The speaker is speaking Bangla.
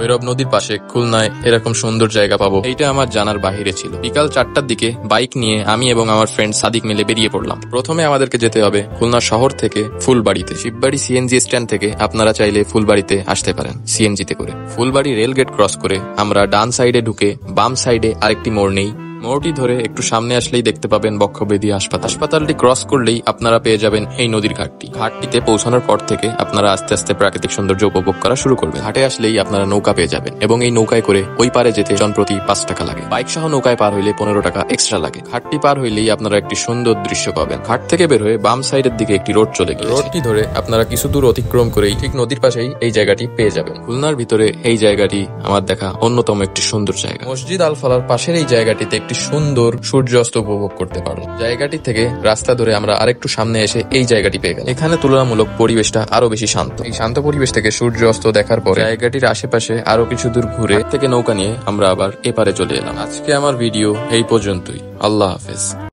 ভৈরব নদীর পাশে খুলনায় এরকম সুন্দর জায়গা পাবো এইটা আমার জানার বাহিরে ছিল। বিকাল 4টার দিকে বাইক নিয়ে আমি এবং আমার ফ্রেন্ড সাদিক মিলে বেরিয়ে পড়লাম। প্রথমে আমাদেরকে যেতে হবে খুলনা শহর থেকে ফুলবাড়িতে। শিববাড়ি সিএনজি স্ট্যান্ড থেকে আপনারা চাইলে ফুলবাড়িতে আসতে পারেন সিএনজিতে করে। ফুলবাড়ি রেল গেট ক্রস করে আমরা ডান সাইডে ঢুকে বাম সাইডে আরেকটি মোড় নেই। মোড়টি ধরে একটু সামনে আসলেই দেখতে পাবেন বক্ষবেদী হাসপাতাল। হাসপাতালটি ক্রস করলেই আপনারা পেয়ে যাবেন এই নদীর ঘাটটি। ঘাটটিতে পৌঁছানোর পর থেকে আপনারা আস্তে আস্তে প্রাকৃতিক সৌন্দর্য উপভোগ করা শুরু করবেন। ঘাটে আসলেই আপনারা নৌকা পেয়ে যাবেন এবং এই নৌকায় করে ওই পারে যেতে জনপ্রতি 5 টাকা লাগে। বাইক সহ নৌকায় পার হইলে 15 টাকা এক্সট্রা লাগে। ঘাটটি পার হইলেই আপনারা একটি সুন্দর দৃশ্য পাবেন। ঘাট থেকে বের হয়ে বাম সাইডের দিকে একটি রোড চলে গেছে। রোডটি ধরে আপনারা কিছু দূর অতিক্রম করেই ঠিক নদীর পাশেই এই জায়গাটি পেয়ে যাবেন। খুলনার ভিতরে এই জায়গাটি আমার দেখা অন্যতম একটি সুন্দর জায়গা। মসজিদ আল ফালার পাশের এই জায়গাটিতে একটি সুন্দর সূর্যাস্ত উপভোগ করতে পারো। জায়গাটি থেকে রাস্তা ধরে আমরা আরেকটু সামনে এসে এই জায়গাটি পেয়ে গেলাম। এখানে তুলনামূলক পরিবেশটা আরো বেশি শান্ত। এই শান্ত পরিবেশ থেকে সূর্যাস্ত দেখার পরে জায়গাটির আশেপাশে আরো কিছু দূর ঘুরে থেকে নৌকা নিয়ে আমরা আবার এপারে চলে এলাম। আজকে আমার ভিডিও এই পর্যন্তই। আল্লাহ হাফেজ।